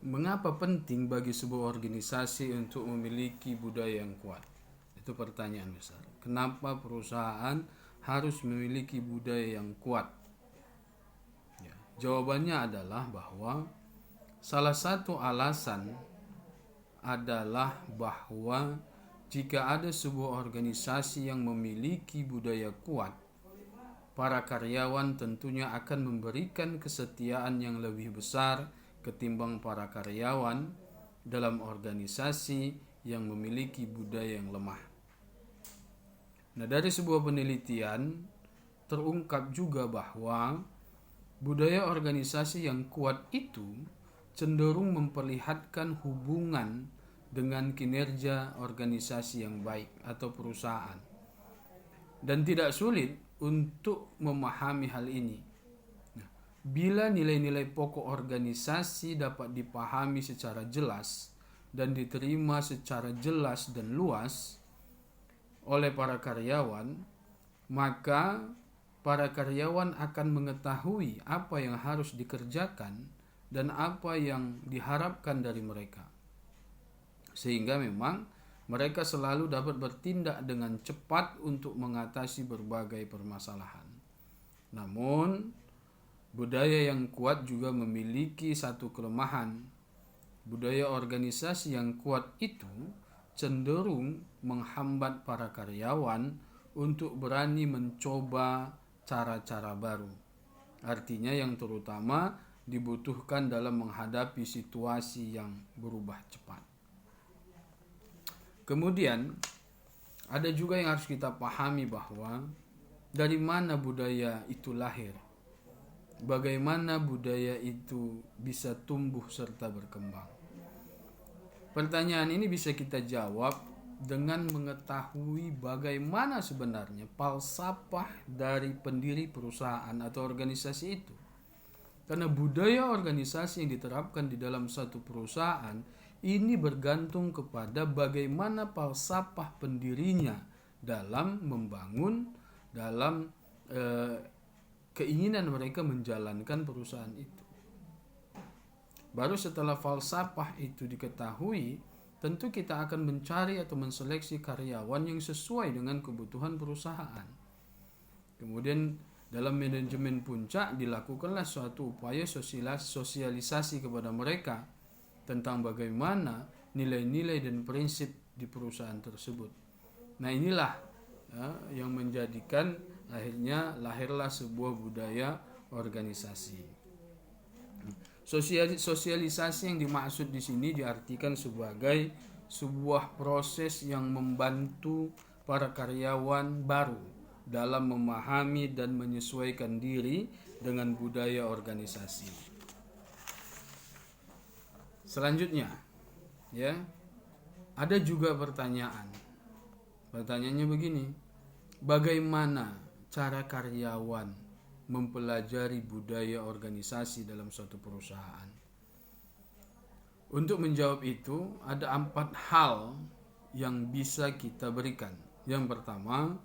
Mengapa penting bagi sebuah organisasi untuk memiliki budaya yang kuat? Itu pertanyaan besar. Kenapa perusahaan harus memiliki budaya yang kuat? Ya, jawabannya adalah bahwa salah satu alasan adalah bahwa jika ada sebuah organisasi yang memiliki budaya kuat, para karyawan tentunya akan memberikan kesetiaan yang lebih besar ketimbang para karyawan dalam organisasi yang memiliki budaya yang lemah. Nah, dari sebuah penelitian terungkap juga bahwa budaya organisasi yang kuat itu cenderung memperlihatkan hubungan dengan kinerja organisasi yang baik atau perusahaan. Dan tidak sulit untuk memahami hal ini. Nah, bila nilai-nilai pokok organisasi dapat dipahami secara jelas dan diterima secara jelas dan luas oleh para karyawan, maka para karyawan akan mengetahui apa yang harus dikerjakan dan apa yang diharapkan dari mereka. Sehingga memang mereka selalu dapat bertindak dengan cepat untuk mengatasi berbagai permasalahan. Namun, budaya yang kuat juga memiliki satu kelemahan. Budaya organisasi yang kuat itu cenderung menghambat para karyawan untuk berani mencoba cara-cara baru. Artinya yang terutama dibutuhkan dalam menghadapi situasi yang berubah cepat. Kemudian ada juga yang harus kita pahami bahwa dari mana budaya itu lahir. Bagaimana budaya itu bisa tumbuh serta berkembang. Pertanyaan ini bisa kita jawab dengan mengetahui bagaimana sebenarnya falsafah dari pendiri perusahaan atau organisasi itu. Karena budaya organisasi yang diterapkan di dalam satu perusahaan ini bergantung kepada bagaimana falsafah pendirinya dalam membangun, dalam keinginan mereka menjalankan perusahaan itu. Baru setelah falsafah itu diketahui, tentu kita akan mencari atau menseleksi karyawan yang sesuai dengan kebutuhan perusahaan. Kemudian dalam manajemen puncak dilakukanlah suatu upaya sosialisasi kepada mereka tentang bagaimana nilai-nilai dan prinsip di perusahaan tersebut. Nah, inilah yang menjadikan akhirnya lahirlah sebuah budaya organisasi. Sosialisasi yang dimaksud di sini diartikan sebagai sebuah proses yang membantu para karyawan baru dalam memahami dan menyesuaikan diri dengan budaya organisasi. Selanjutnya, ya, ada juga pertanyaan. Pertanyaannya begini, bagaimana cara karyawan mempelajari budaya organisasi dalam suatu perusahaan? Untuk menjawab itu, ada 4 hal yang bisa kita berikan. Yang pertama,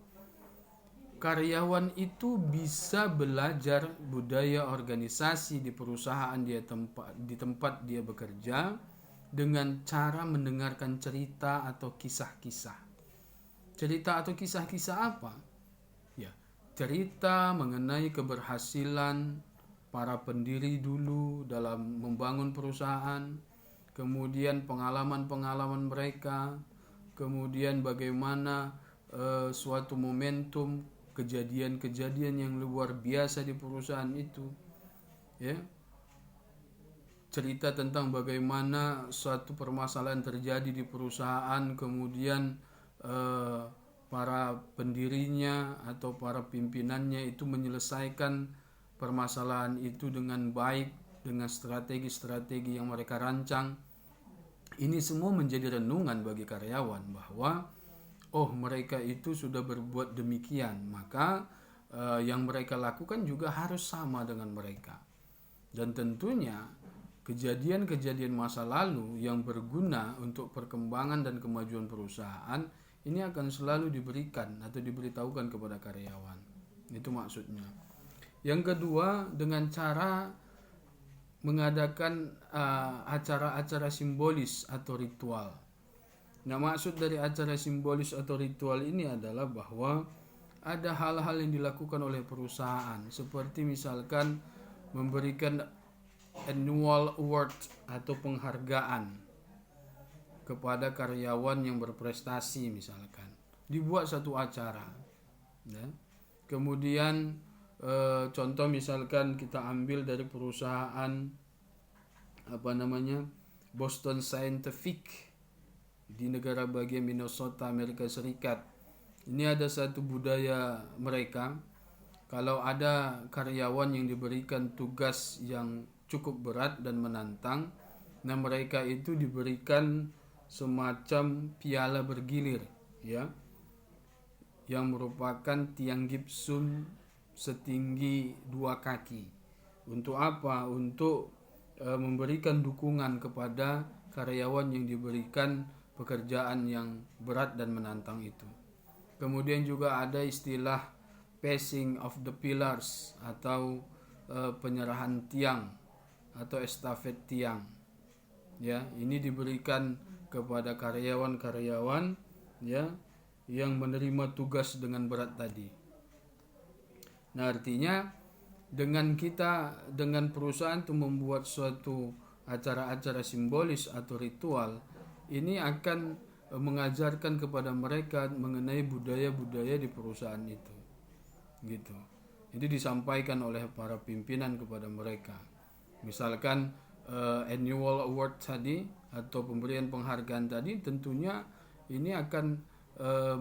karyawan itu bisa belajar budaya organisasi di perusahaan di tempat dia bekerja dengan cara mendengarkan cerita atau kisah-kisah. Cerita atau kisah-kisah apa? Ya, cerita mengenai keberhasilan para pendiri dulu dalam membangun perusahaan, kemudian pengalaman-pengalaman mereka, kemudian bagaimana suatu momentum kejadian-kejadian yang luar biasa di perusahaan itu, ya, cerita tentang bagaimana suatu permasalahan terjadi di perusahaan, kemudian para pendirinya atau para pimpinannya itu menyelesaikan permasalahan itu dengan baik dengan strategi-strategi yang mereka rancang. Ini semua menjadi renungan bagi karyawan bahwa mereka itu sudah berbuat demikian, maka yang mereka lakukan juga harus sama dengan mereka. Dan tentunya kejadian-kejadian masa lalu yang berguna untuk perkembangan dan kemajuan perusahaan ini akan selalu diberikan atau diberitahukan kepada karyawan. Itu maksudnya. Yang kedua, dengan cara mengadakan acara-acara simbolis atau ritual. Nah, maksud dari acara simbolis atau ritual ini adalah bahwa ada hal-hal yang dilakukan oleh perusahaan, seperti misalkan memberikan annual award atau penghargaan kepada karyawan yang berprestasi misalkan. Dibuat satu acara. Ya. Kemudian contoh misalkan kita ambil dari perusahaan Boston Scientific di negara bagian Minnesota, Amerika Serikat. Ini ada satu budaya mereka, kalau ada karyawan yang diberikan tugas yang cukup berat dan menantang, nah mereka itu diberikan semacam piala bergilir, ya, yang merupakan tiang gipsum setinggi 2 kaki. Untuk apa? Untuk memberikan dukungan kepada karyawan yang diberikan pekerjaan yang berat dan menantang itu. Kemudian juga ada istilah passing of the pillars atau penyerahan tiang atau estafet tiang. Ya, ini diberikan kepada karyawan-karyawan ya yang menerima tugas dengan berat tadi. Nah, artinya dengan perusahaan itu membuat suatu acara-acara simbolis atau ritual, ini akan mengajarkan kepada mereka mengenai budaya-budaya di perusahaan itu. Gitu. Ini disampaikan oleh para pimpinan kepada mereka. Misalkan annual award tadi atau pemberian penghargaan tadi, tentunya ini akan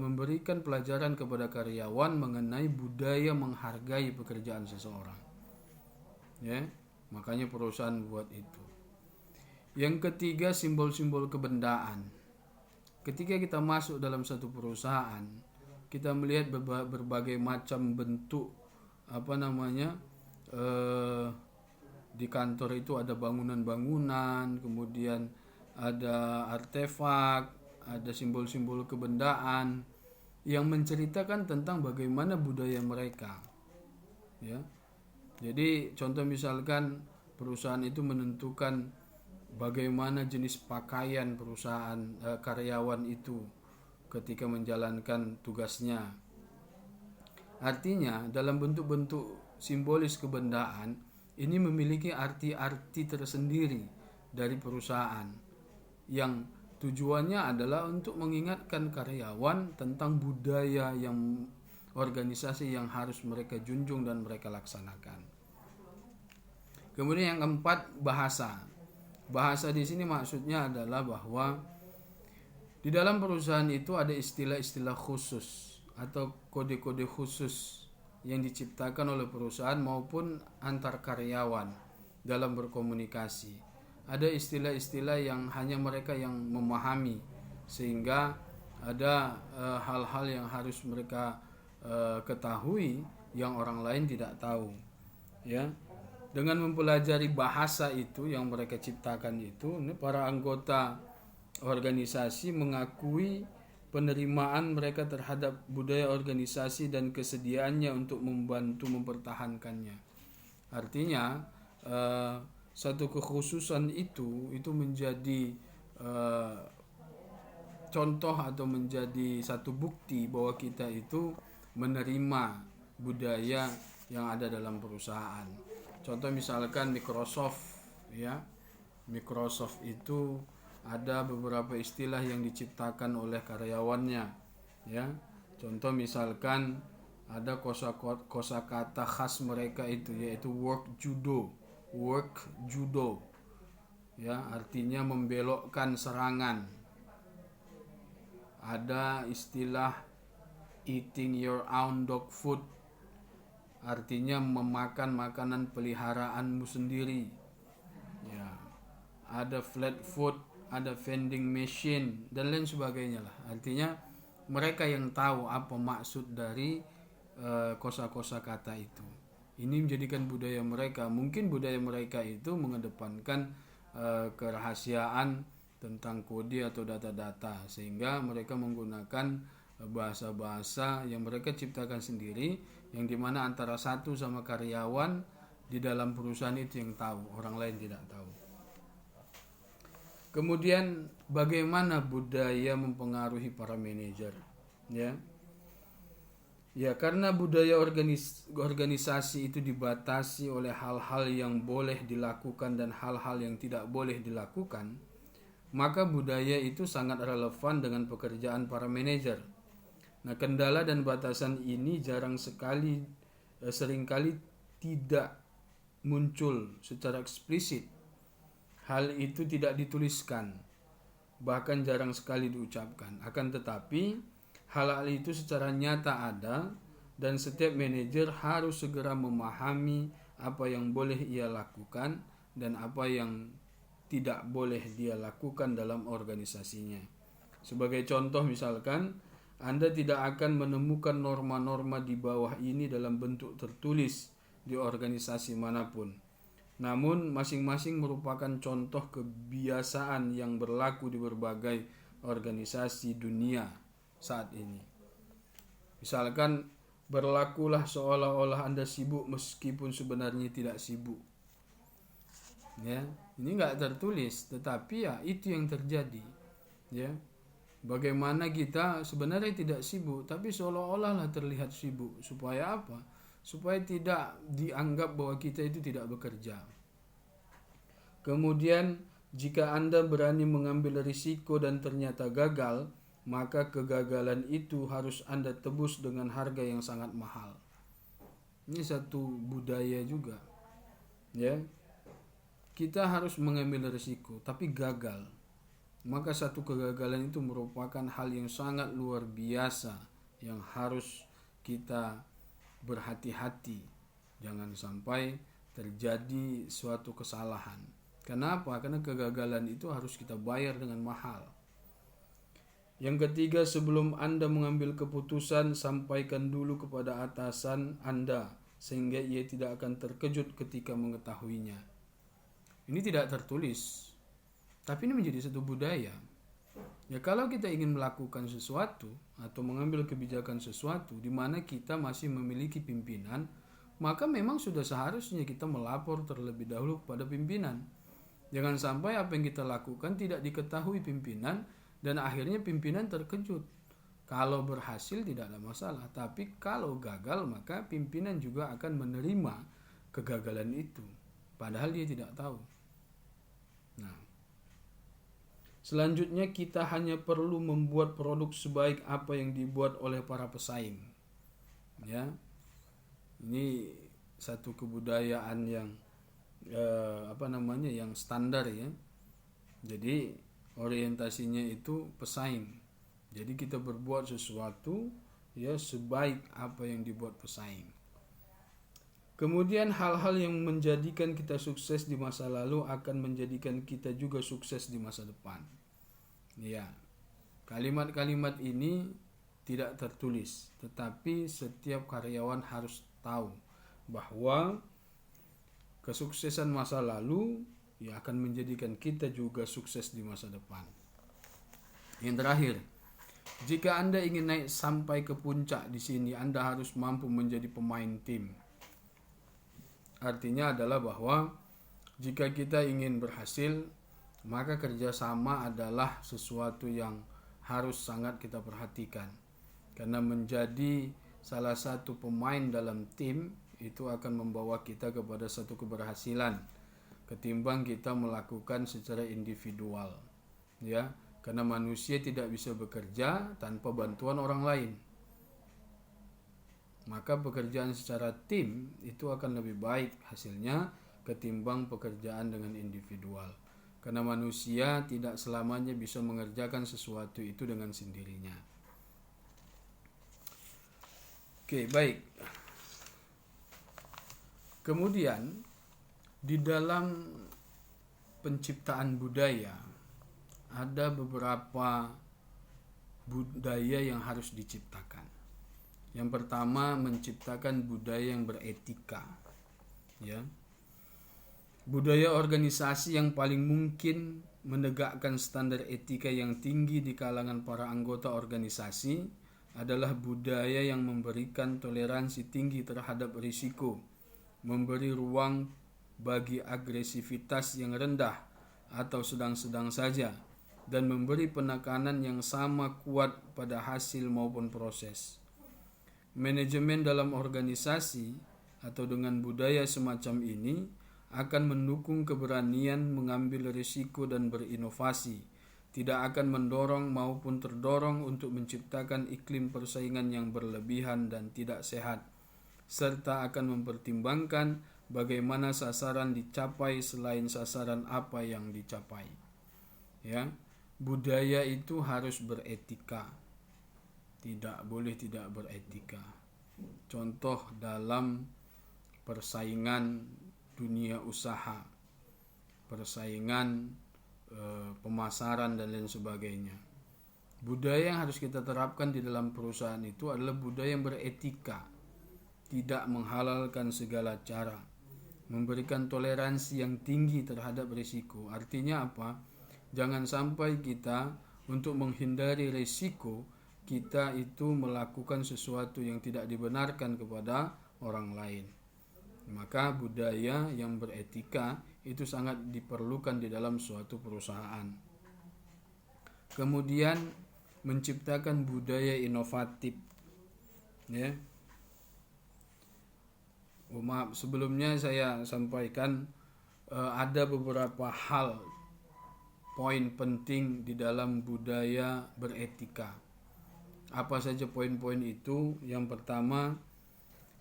memberikan pelajaran kepada karyawan mengenai budaya menghargai pekerjaan seseorang. Ya, makanya perusahaan buat itu. Yang ketiga, simbol-simbol kebendaan. Ketika kita masuk dalam satu perusahaan, kita melihat berbagai macam bentuk di kantor itu ada bangunan-bangunan, kemudian ada artefak, ada simbol-simbol kebendaan yang menceritakan tentang bagaimana budaya mereka. Ya. Jadi contoh misalkan perusahaan itu menentukan bagaimana jenis pakaian perusahaan karyawan itu ketika menjalankan tugasnya. Artinya dalam bentuk-bentuk simbolis kebendaan ini memiliki arti-arti tersendiri dari perusahaan yang tujuannya adalah untuk mengingatkan karyawan tentang budaya yang organisasi yang harus mereka junjung dan mereka laksanakan. Kemudian yang keempat, bahasa. Bahasa di sini maksudnya adalah bahwa di dalam perusahaan itu ada istilah-istilah khusus atau kode-kode khusus yang diciptakan oleh perusahaan maupun antar karyawan dalam berkomunikasi. Ada istilah-istilah yang hanya mereka yang memahami, sehingga ada hal-hal yang harus mereka ketahui yang orang lain tidak tahu. Ya, dengan mempelajari bahasa itu yang mereka ciptakan itu, para anggota organisasi mengakui penerimaan mereka terhadap budaya organisasi dan kesediaannya untuk membantu mempertahankannya. Artinya satu kekhususan itu menjadi contoh atau menjadi satu bukti bahwa kita itu menerima budaya yang ada dalam perusahaan. Contoh misalkan Microsoft, ya. Microsoft itu ada beberapa istilah yang diciptakan oleh karyawannya, ya. Contoh misalkan ada kosakata khas mereka itu, yaitu work judo, ya, artinya membelokkan serangan. Ada istilah eating your own dog food, artinya memakan makanan peliharaanmu sendiri. Ya, ada flat food, ada vending machine dan lain sebagainya lah. Artinya mereka yang tahu apa maksud dari kosa-kosa kata itu. Ini menjadikan budaya mereka. Mungkin budaya mereka itu mengedepankan kerahasiaan tentang kode atau data-data, sehingga mereka menggunakan bahasa-bahasa yang mereka ciptakan sendiri, yang dimana antara satu sama karyawan di dalam perusahaan itu yang tahu, orang lain tidak tahu. Kemudian bagaimana budaya mempengaruhi para manajer? Ya, karena budaya organisasi itu dibatasi oleh hal-hal yang boleh dilakukan dan hal-hal yang tidak boleh dilakukan, maka budaya itu sangat relevan dengan pekerjaan para manajer. Nah, kendala dan batasan ini seringkali tidak muncul secara eksplisit. Hal itu tidak dituliskan, bahkan jarang sekali diucapkan. Akan tetapi, hal-hal itu secara nyata ada, dan setiap manajer harus segera memahami apa yang boleh ia lakukan dan apa yang tidak boleh dia lakukan dalam organisasinya. Sebagai contoh misalkan, Anda tidak akan menemukan norma-norma di bawah ini dalam bentuk tertulis di organisasi manapun. Namun masing-masing merupakan contoh kebiasaan yang berlaku di berbagai organisasi dunia saat ini. Misalkan, berlakulah seolah-olah Anda sibuk meskipun sebenarnya tidak sibuk. Ya, ini enggak tertulis, tetapi ya itu yang terjadi. Ya. Bagaimana kita sebenarnya tidak sibuk, tapi seolah-olah terlihat sibuk. Supaya apa? Supaya tidak dianggap bahwa kita itu tidak bekerja. Kemudian, jika Anda berani mengambil risiko dan ternyata gagal, maka kegagalan itu harus Anda tebus dengan harga yang sangat mahal. Ini satu budaya juga. Ya. Kita harus mengambil risiko, tapi gagal. Maka satu kegagalan itu merupakan hal yang sangat luar biasa yang harus kita berhati-hati. Jangan sampai terjadi suatu kesalahan. Kenapa? Karena kegagalan itu harus kita bayar dengan mahal. Yang ketiga, sebelum Anda mengambil keputusan, sampaikan dulu kepada atasan Anda sehingga ia tidak akan terkejut ketika mengetahuinya. Ini tidak tertulis, tapi ini menjadi satu budaya. Ya, kalau kita ingin melakukan sesuatu atau mengambil kebijakan sesuatu di mana kita masih memiliki pimpinan, maka memang sudah seharusnya kita melapor terlebih dahulu kepada pimpinan. Jangan sampai apa yang kita lakukan tidak diketahui pimpinan dan akhirnya pimpinan terkejut. Kalau berhasil tidak ada masalah, tapi kalau gagal maka pimpinan juga akan menerima kegagalan itu, padahal dia tidak tahu. Nah, selanjutnya kita hanya perlu membuat produk sebaik apa yang dibuat oleh para pesaing. Ya, ini satu kebudayaan yang yang standar ya. Jadi orientasinya itu pesaing. Jadi kita berbuat sesuatu ya sebaik apa yang dibuat pesaing. Kemudian hal-hal yang menjadikan kita sukses di masa lalu akan menjadikan kita juga sukses di masa depan. Ya, kalimat-kalimat ini tidak tertulis, tetapi setiap karyawan harus tahu bahwa kesuksesan masa lalu ya akan menjadikan kita juga sukses di masa depan. Yang terakhir, jika Anda ingin naik sampai ke puncak di sini, Anda harus mampu menjadi pemain tim. Artinya adalah bahwa jika kita ingin berhasil, maka kerjasama adalah sesuatu yang harus sangat kita perhatikan. Karena menjadi salah satu pemain dalam tim itu akan membawa kita kepada satu keberhasilan ketimbang kita melakukan secara individual. Ya, karena manusia tidak bisa bekerja tanpa bantuan orang lain. Maka pekerjaan secara tim itu akan lebih baik hasilnya ketimbang pekerjaan dengan individual. Karena manusia tidak selamanya bisa mengerjakan sesuatu itu dengan sendirinya. Oke, baik. Kemudian di dalam penciptaan budaya ada beberapa budaya yang harus diciptakan. Yang pertama, menciptakan budaya yang beretika. Ya. Budaya organisasi yang paling mungkin menegakkan standar etika yang tinggi di kalangan para anggota organisasi adalah budaya yang memberikan toleransi tinggi terhadap risiko memberi ruang bagi agresivitas yang rendah atau sedang-sedang saja, dan memberi penekanan yang sama kuat pada hasil maupun proses. Manajemen dalam organisasi atau dengan budaya semacam ini akan mendukung keberanian mengambil risiko dan berinovasi, tidak akan mendorong maupun terdorong untuk menciptakan iklim persaingan yang berlebihan dan tidak sehat, serta akan mempertimbangkan bagaimana sasaran dicapai selain sasaran apa yang dicapai. Ya, budaya itu harus beretika, tidak boleh tidak beretika. Contoh dalam persaingan dunia usaha, persaingan pemasaran dan lain sebagainya. Budaya yang harus kita terapkan di dalam perusahaan itu adalah budaya yang beretika, tidak menghalalkan segala cara, memberikan toleransi yang tinggi terhadap risiko. Artinya apa? Jangan sampai kita untuk menghindari risiko, kita itu melakukan sesuatu yang tidak dibenarkan kepada orang lain. Maka budaya yang beretika itu sangat diperlukan di dalam suatu perusahaan. Kemudian menciptakan budaya inovatif. Ya. Maaf, sebelumnya saya sampaikan ada beberapa hal poin penting di dalam budaya beretika. Apa saja poin-poin itu? Yang pertama,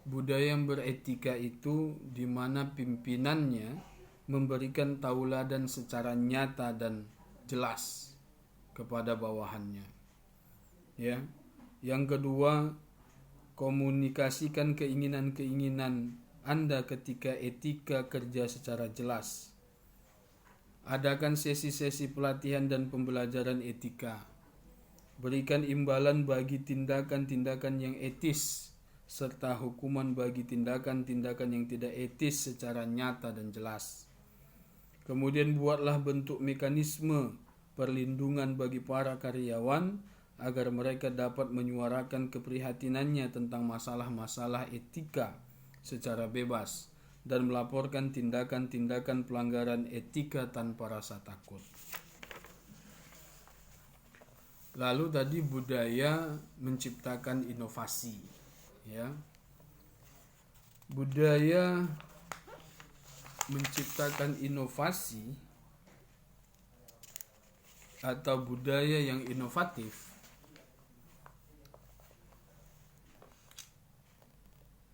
budaya yang beretika itu di mana pimpinannya memberikan tauladan secara nyata dan jelas kepada bawahannya. Ya. Yang kedua, komunikasikan keinginan-keinginan Anda ketika etika kerja secara jelas. Adakan sesi-sesi pelatihan dan pembelajaran etika. Berikan imbalan bagi tindakan-tindakan yang etis, serta hukuman bagi tindakan-tindakan yang tidak etis secara nyata dan jelas. Kemudian buatlah bentuk mekanisme perlindungan bagi para karyawan agar mereka dapat menyuarakan keprihatinannya tentang masalah-masalah etika secara bebas dan melaporkan tindakan-tindakan pelanggaran etika tanpa rasa takut. Lalu tadi budaya menciptakan inovasi, ya. Budaya menciptakan inovasi atau budaya yang inovatif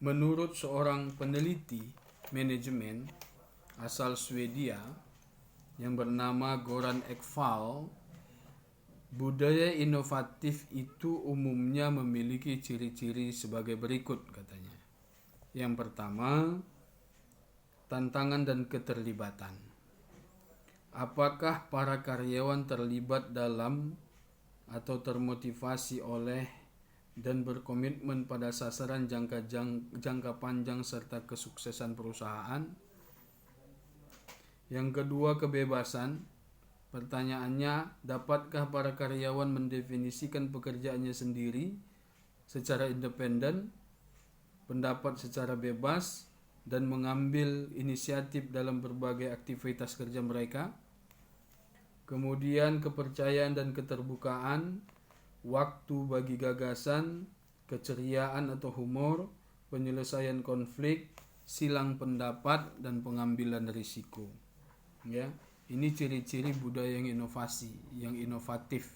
menurut seorang peneliti manajemen asal Swedia yang bernama Goran Ekvall, budaya inovatif itu umumnya memiliki ciri-ciri sebagai berikut katanya. Yang pertama, tantangan dan keterlibatan. Apakah para karyawan terlibat dalam atau termotivasi oleh dan berkomitmen pada sasaran jangka panjang serta kesuksesan perusahaan? Yang kedua, kebebasan. Pertanyaannya, dapatkah para karyawan mendefinisikan pekerjaannya sendiri secara independen, pendapat secara bebas, dan mengambil inisiatif dalam berbagai aktivitas kerja mereka? Kemudian kepercayaan dan keterbukaan, waktu bagi gagasan, keceriaan atau humor, penyelesaian konflik, silang pendapat, dan pengambilan risiko. Ya. Ini ciri-ciri budaya yang inovasi, yang inovatif.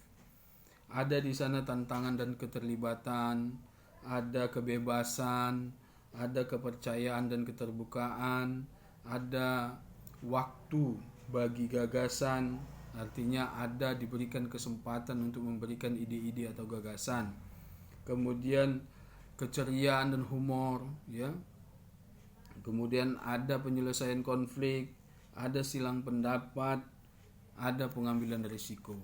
Ada di sana tantangan dan keterlibatan, ada kebebasan, ada kepercayaan dan keterbukaan, ada waktu bagi gagasan, artinya ada diberikan kesempatan untuk memberikan ide-ide atau gagasan. Kemudian keceriaan dan humor, ya. Kemudian ada penyelesaian konflik, ada silang pendapat, ada pengambilan risiko.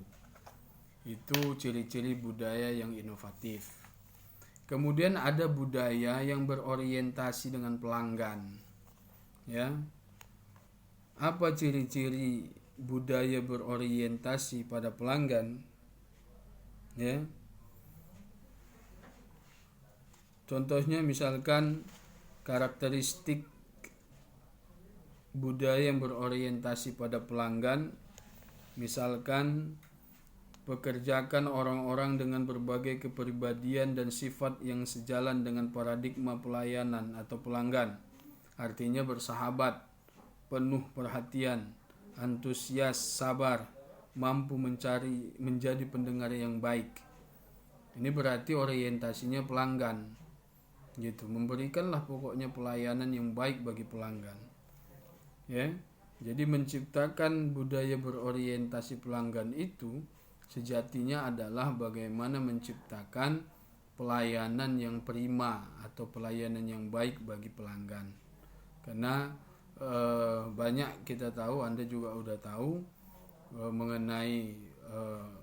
Itu ciri-ciri budaya yang inovatif. Kemudian ada budaya yang berorientasi dengan pelanggan. Ya. Apa ciri-ciri budaya berorientasi pada pelanggan? Ya. Contohnya misalkan karakteristik budaya yang berorientasi pada pelanggan, misalkan pekerjakan orang-orang dengan berbagai kepribadian dan sifat yang sejalan dengan paradigma pelayanan atau pelanggan. Artinya bersahabat, penuh perhatian, antusias, sabar, mampu menjadi pendengar yang baik. Ini berarti orientasinya pelanggan. Gitu, memberikanlah pokoknya pelayanan yang baik bagi pelanggan. Ya. Jadi menciptakan budaya berorientasi pelanggan itu sejatinya adalah bagaimana menciptakan pelayanan yang prima atau pelayanan yang baik bagi pelanggan. Karena banyak kita tahu, Anda juga udah tahu mengenai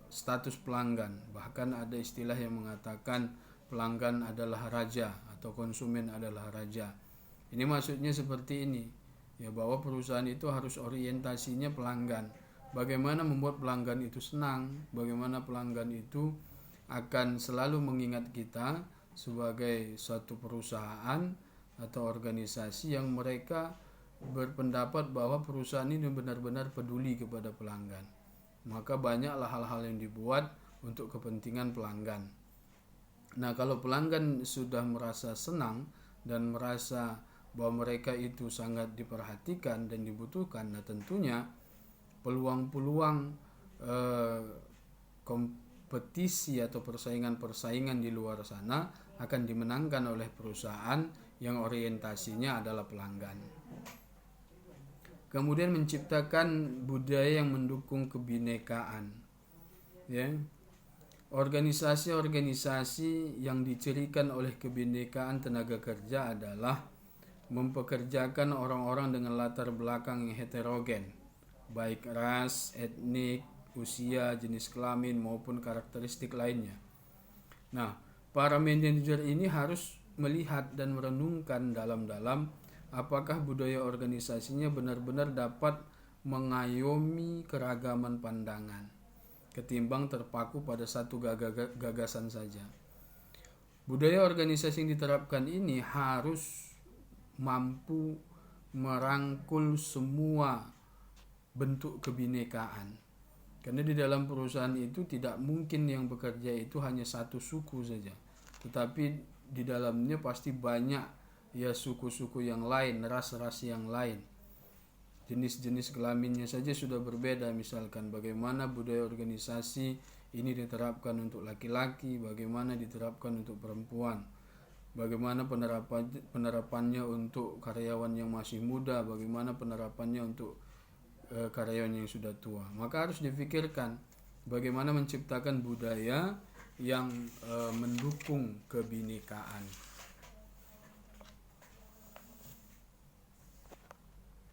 status pelanggan. Bahkan ada istilah yang mengatakan pelanggan adalah raja atau konsumen adalah raja. Ini maksudnya seperti ini. Ya, bahwa perusahaan itu harus orientasinya pelanggan. Bagaimana membuat pelanggan itu senang, bagaimana pelanggan itu akan selalu mengingat kita sebagai suatu perusahaan atau organisasi yang mereka berpendapat bahwa perusahaan ini benar-benar peduli kepada pelanggan. Maka banyaklah hal-hal yang dibuat untuk kepentingan pelanggan. Nah, kalau pelanggan sudah merasa senang dan merasa bahwa mereka itu sangat diperhatikan dan dibutuhkan, nah tentunya peluang-peluang kompetisi atau persaingan-persaingan di luar sana akan dimenangkan oleh perusahaan yang orientasinya adalah pelanggan. Kemudian menciptakan budaya yang mendukung kebinekaan. Ya. Organisasi-organisasi yang dicirikan oleh kebinekaan tenaga kerja adalah mempekerjakan orang-orang dengan latar belakang yang heterogen, baik ras, etnik, usia, jenis kelamin maupun karakteristik lainnya. Nah, para manajer ini harus melihat dan merenungkan dalam-dalam apakah budaya organisasinya benar-benar dapat mengayomi keragaman pandangan ketimbang terpaku pada satu gagasan saja. Budaya organisasi yang diterapkan ini harus mampu merangkul semua bentuk kebinekaan. Karena di dalam perusahaan itu tidak mungkin yang bekerja itu hanya satu suku saja. Tetapi di dalamnya pasti banyak ya suku-suku yang lain, ras-ras yang lain. Jenis-jenis kelaminnya saja sudah berbeda. Misalkan bagaimana budaya organisasi ini diterapkan untuk laki-laki, bagaimana diterapkan untuk perempuan. Bagaimana penerapannya untuk karyawan yang masih muda, bagaimana penerapannya untuk karyawan yang sudah tua. Maka harus difikirkan bagaimana menciptakan budaya yang mendukung kebinekaan.